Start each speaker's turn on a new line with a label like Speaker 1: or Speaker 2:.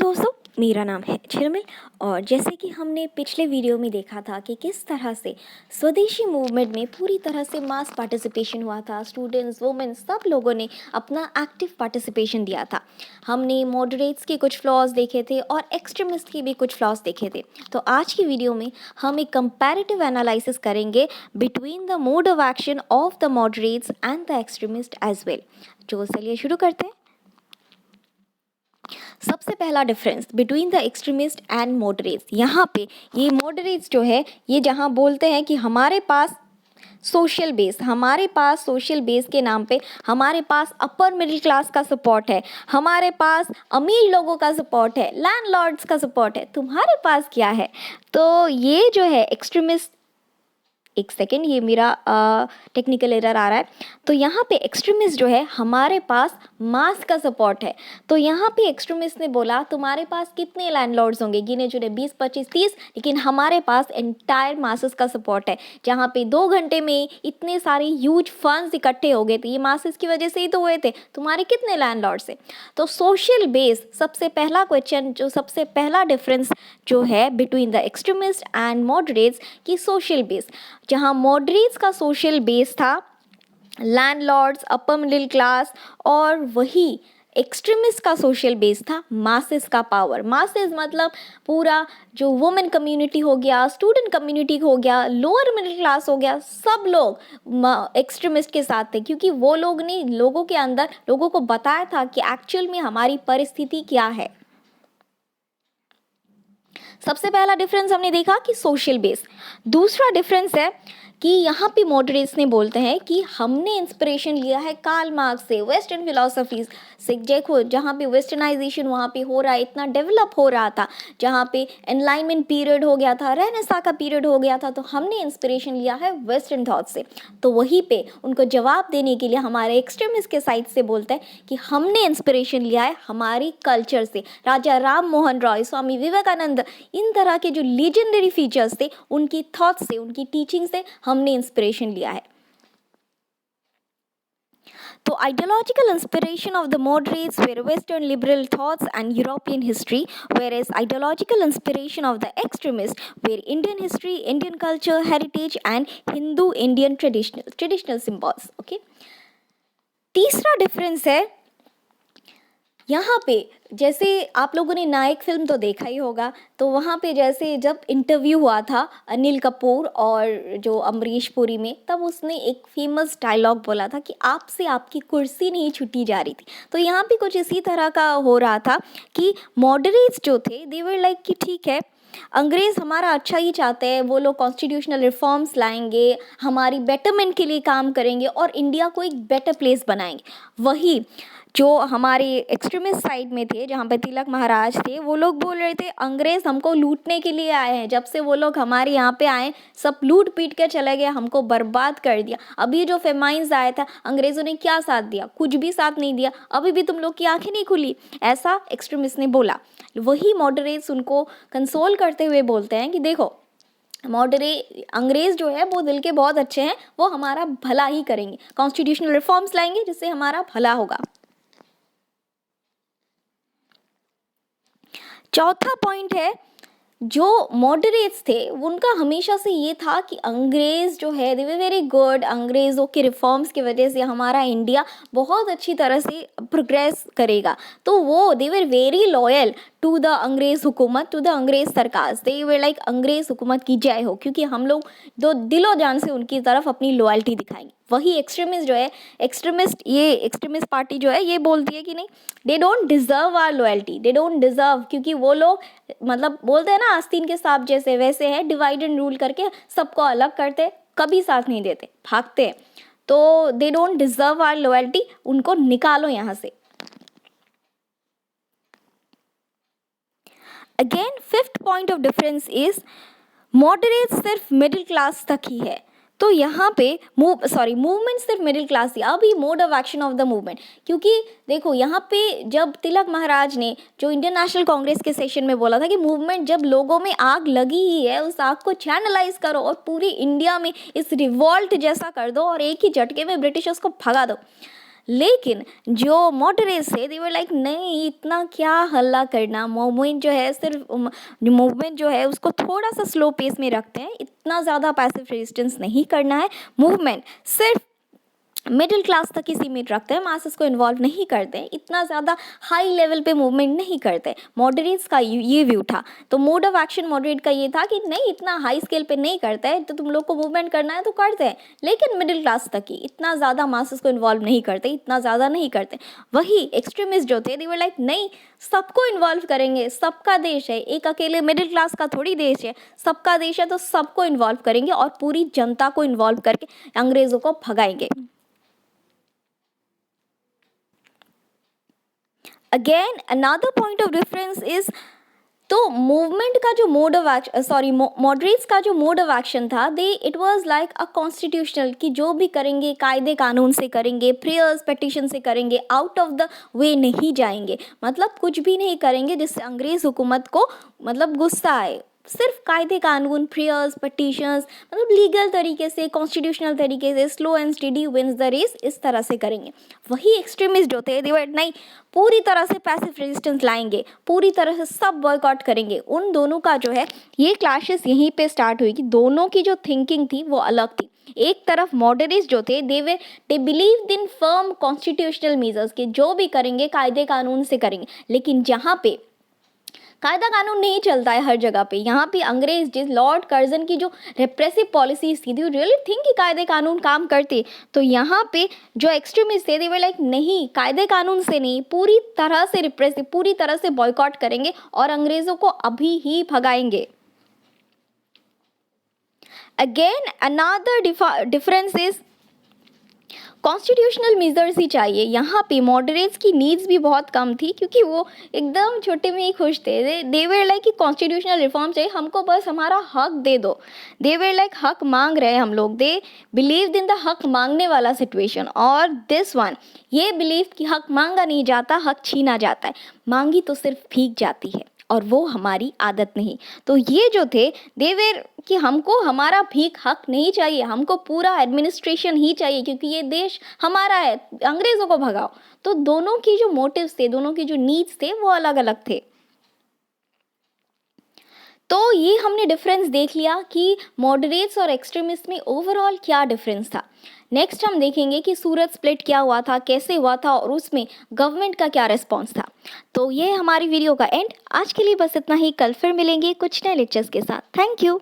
Speaker 1: दोस्तों, मेरा नाम है झिलमिल। और जैसे कि हमने पिछले वीडियो में देखा था कि किस तरह से स्वदेशी मूवमेंट में पूरी तरह से मास पार्टिसिपेशन हुआ था, स्टूडेंट्स, वुमेन, सब लोगों ने अपना एक्टिव पार्टिसिपेशन दिया था। हमने मॉडरेट्स के कुछ फ्लॉज देखे थे और एक्सट्रीमिस्ट के भी कुछ फ्लॉज देखे थे। तो आज की वीडियो में हम एक कंपैरेटिव एनालिसिस करेंगे between the mode of action of the moderates and the extremist as well. जो चलिए शुरू करते हैं। सबसे पहला difference between the extremist and moderates, यहाँ पे ये मॉडरेट्स जो है ये जहाँ बोलते हैं कि हमारे पास सोशल बेस के नाम पे हमारे पास अपर मिडिल क्लास का सपोर्ट है, हमारे पास अमीर लोगों का सपोर्ट है, लैंडलॉर्ड्स का सपोर्ट है, तुम्हारे पास क्या है? तो ये जो है एक्सट्रीमिस्ट, एक सेकेंड, ये मेरा टेक्निकल एरर आ रहा है। तो यहाँ पे एक्सट्रीमिस्ट जो है हमारे पास मास का सपोर्ट है। तो यहाँ पे एक्सट्रीमिस्ट ने बोला तुम्हारे पास कितने लैंडलॉर्ड्स होंगे, गिने चुने 20, 25, 30, लेकिन हमारे पास एंटायर मासेस का सपोर्ट है। जहाँ पे 2 घंटे में इतने सारे ह्यूज फंड्स इकट्ठे हो गए थे, ये मासेस की वजह से ही तो हुए थे। तुम्हारे कितने लैंडलॉर्ड्स है? तो सोशल बेस, सबसे पहला क्वेश्चन, जो सबसे पहला डिफरेंस जो है between the extremist and moderates की सोशल बेस, जहां मॉडरेट्स का सोशल बेस था लैंडलॉर्ड्स, अपर मिडिल क्लास, और वही एक्सट्रीमिस्ट का सोशल बेस था मासेस का पावर। मासेस मतलब पूरा जो वुमेन कम्युनिटी हो गया, स्टूडेंट कम्युनिटी हो गया, लोअर मिडिल क्लास हो गया, सब लोग एक्सट्रीमिस्ट के साथ थे, क्योंकि वो लोग ने लोगों के अंदर लोगों को बताया था कि एक्चुअल में हमारी परिस्थिति क्या है। सबसे पहला डिफरेंस हमने देखा कि सोशल बेस। दूसरा डिफरेंस है कि यहाँ पे मॉडरेट्स ने बोलते हैं कि हमने इंस्पिरेशन लिया है कार्ल मार्क्स से, वेस्टर्न फिलोसफीज से। देखो जहाँ पे वेस्टर्नाइजेशन वहाँ पे हो रहा है, इतना डेवलप हो रहा था, जहाँ पे एनलाइनमेंट पीरियड हो गया था, रेनेसां का पीरियड हो गया था, तो हमने इंस्पिरेशन लिया है वेस्टर्न थॉट से। तो वहीं पे उनको जवाब देने के लिए हमारे एक्सट्रीमिस्ट के साइड से बोलते हैं कि हमने इंस्पिरेशन लिया है हमारी कल्चर से। राजा राम मोहन रॉय, स्वामी विवेकानंद, इन तरह के जो लीजेंडरी फीचर्स थे उनकी थॉट्स से, उनकी टीचिंग से हमने इंस्पिरेशन लिया है। तो ideological inspiration of the moderates were Western liberal thoughts and European history, whereas ideological inspiration of the extremists were Indian history, Indian culture, heritage and Hindu-Indian traditional symbols. Okay. तीसरा difference है यहाँ पे, जैसे आप लोगों ने नायक फिल्म तो देखा ही होगा, तो वहाँ पे जैसे जब इंटरव्यू हुआ था अनिल कपूर और जो अमरीश पुरी में, तब उसने एक फेमस डायलॉग बोला था कि आपसे आपकी कुर्सी नहीं छूटी जा रही थी। तो यहाँ पे कुछ इसी तरह का हो रहा था कि मॉडरेट्स जो थे दे वर लाइक कि ठीक है, अंग्रेज़ हमारा अच्छा ही चाहते हैं, वो लोग कॉन्स्टिट्यूशनल रिफॉर्म्स लाएंगे, हमारी बेटरमेंट के लिए काम करेंगे और इंडिया को एक बेटर प्लेस बनाएंगे। वही जो हमारे एक्सट्रीमिस्ट साइड में थे, जहाँ पे तिलक महाराज थे, वो लोग बोल रहे थे अंग्रेज़ हमको लूटने के लिए आए हैं, जब से वो लोग हमारे यहाँ पे आए सब लूट पीट के चले गए, हमको बर्बाद कर दिया। अभी जो फेमाइन्स आया था, अंग्रेज़ों ने क्या साथ दिया? कुछ भी साथ नहीं दिया, अभी भी तुम लोग की आंखें नहीं खुली, ऐसा एक्सट्रीमिस्ट ने बोला। वही मॉडरेट्स उनको कंसोल करते हुए बोलते हैं कि देखो अंग्रेज़ जो है वो दिल के बहुत अच्छे हैं, वो हमारा भला ही करेंगे, कॉन्स्टिट्यूशनल रिफॉर्म्स लाएंगे जिससे हमारा भला होगा। चौथा पॉइंट है, जो मॉडरेट्स थे उनका हमेशा से ये था कि अंग्रेज़ जो है दे वर वेरी गुड, अंग्रेज़ों के रिफॉर्म्स की वजह से हमारा इंडिया बहुत अच्छी तरह से प्रोग्रेस करेगा। तो वो they were very loyal to the अंग्रेज़ हुकूमत, टू द अंग्रेज़ सरकार, दे वर लाइक अंग्रेज़ हुकूमत की जय हो, क्योंकि हम लोग दो दिलो जान से उनकी तरफ अपनी लॉयल्टी दिखाएंगे। वही एक्सट्रीमिस्ट जो है, एक्सट्रीमिस्ट पार्टी जो है ये बोलती है कि नहीं, they don't deserve our loyalty, they don't deserve, क्योंकि वो लोग मतलब बोलते हैं ना आस्तीन के सांप जैसे, वैसे है, डिवाइड एंड रूल करके सबको अलग करते, कभी साथ नहीं देते, भागते हैं। तो they don't deserve our loyalty, उनको निकालो यहाँ से। Again fifth point of difference is moderate सिर्फ मिडिल क्लास तक ही है। तो यहाँ पे मूवमेंट सिर्फ मिडिल क्लास ही, अभी mode of action of the movement, क्योंकि देखो यहाँ पे जब तिलक महाराज ने जो इंडियन नेशनल कांग्रेस के सेशन में बोला था कि मूवमेंट जब लोगों में आग लगी ही है, उस आग को चैनलाइज करो और पूरी इंडिया में इस रिवॉल्ट जैसा कर दो और एक ही झटके में ब्रिटिशर्स को भगा दो। लेकिन जो मॉडरेट्स थे दे वर लाइक नहीं, इतना क्या हल्ला करना, मूवमेंट जो है सिर्फ मूवमेंट जो है उसको थोड़ा सा स्लो पेस में रखते हैं, इतना ज़्यादा पैसिव रेजिस्टेंस नहीं करना है, मूवमेंट सिर्फ मिडिल क्लास तक ही सीमित रखते हैं, मासेस को इन्वॉल्व नहीं करते हैं, इतना ज़्यादा हाई लेवल पे मूवमेंट नहीं करते। मॉडरेट्स का ये व्यू था। तो मोड ऑफ एक्शन मॉडरेट का ये था कि नहीं, इतना हाई स्केल पे नहीं करते हैं, तो तुम लोग को मूवमेंट करना है तो करते हैं, लेकिन मिडिल क्लास तक ही, इतना ज़्यादा मासेस को इन्वॉल्व नहीं करते, इतना ज़्यादा नहीं करते। वही एक्सट्रीमिस्ट जो थे दे वर लाइक नहीं, सबको इन्वॉल्व करेंगे, सबका देश है, एक अकेले मिडिल क्लास का थोड़ी देश है, सबका देश है, तो सबको इन्वॉल्व करेंगे और पूरी जनता को इन्वॉल्व करके अंग्रेज़ों को भगाएंगे। Again another point of difference is, तो मूवमेंट का जो मोड ऑफ एक्शन, मॉडरेट्स का जो मोड ऑफ एक्शन था, they it was like a constitutional, कि जो भी करेंगे कायदे कानून से करेंगे, प्रेयर्स पेटिशन से करेंगे, आउट ऑफ द वे नहीं जाएंगे, मतलब कुछ भी नहीं करेंगे जिससे अंग्रेज हुकूमत को मतलब गुस्सा आए, सिर्फ कायदे कानून, प्रेयर्स पटिशंस, मतलब लीगल तरीके से, कॉन्स्टिट्यूशनल तरीके से, slow and steady wins the race, इस तरह से करेंगे। वही एक्सट्रीमिस्ट होते हैं, दे नहीं, पूरी तरह से पैसिव रेजिस्टेंस लाएंगे, पूरी तरह से सब बॉयकॉट करेंगे। उन दोनों का जो है ये क्लैशेस यहीं पे स्टार्ट हुई कि दोनों की जो थिंकिंग थी वो अलग थी। एक तरफ मॉडरेट्स जो थे they believe in firm constitutional measures, के जो भी करेंगे कायदे कानून से करेंगे, लेकिन जहाँ पे कायदा कानून नहीं चलता है हर जगह पे, यहाँ पे अंग्रेज जिस लॉर्ड कर्जन की जो रिप्रेसिव पॉलिसीज थी, यू रियली थिंक कि कायदे कानून काम करते, तो यहाँ पे जो एक्सट्रीमिस्ट थे दे वर लाइक नहीं, कायदे कानून से नहीं, पूरी तरह से रिप्रेसिव, पूरी तरह से बॉयकॉट करेंगे और अंग्रेजों को अभी ही भगाएंगे। Again another difference is constitutional measures ही चाहिए। यहाँ पे मॉडरेट्स की नीड्स भी बहुत कम थी, क्योंकि वो एकदम छोटे में ही खुश थे। दे वर लाइक कि कॉन्स्टिट्यूशनल रिफॉर्म चाहिए हमको, बस हमारा हक दे दो। दे वर लाइक हक मांग रहे हैं हम लोग, दे बिलीव इन द हक मांगने वाला सिचुएशन। और दिस वन, ये बिलीव कि हक मांगा नहीं जाता, हक छीना जाता है, मांगी तो सिर्फ भीग जाती है, और वो हमारी आदत नहीं। तो ये जो थे देवेर कि हमको हमारा भीख हक नहीं चाहिए, हमको पूरा एडमिनिस्ट्रेशन ही चाहिए, क्योंकि ये देश हमारा है, अंग्रेज़ों को भगाओ। तो दोनों की जो मोटिव्स थे, दोनों की जो नीड्स थे वो अलग अलग थे। तो ये हमने डिफरेंस देख लिया कि मॉडरेट्स और एक्सट्रीमिस्ट में ओवरऑल क्या डिफरेंस था। नेक्स्ट हम देखेंगे कि सूरत स्प्लिट क्या हुआ था, कैसे हुआ था, और उसमें गवर्नमेंट का क्या रिस्पॉन्स था। तो ये हमारी वीडियो का एंड। आज के लिए बस इतना ही, कल फिर मिलेंगे कुछ नए लेक्चर्स के साथ। Thank you.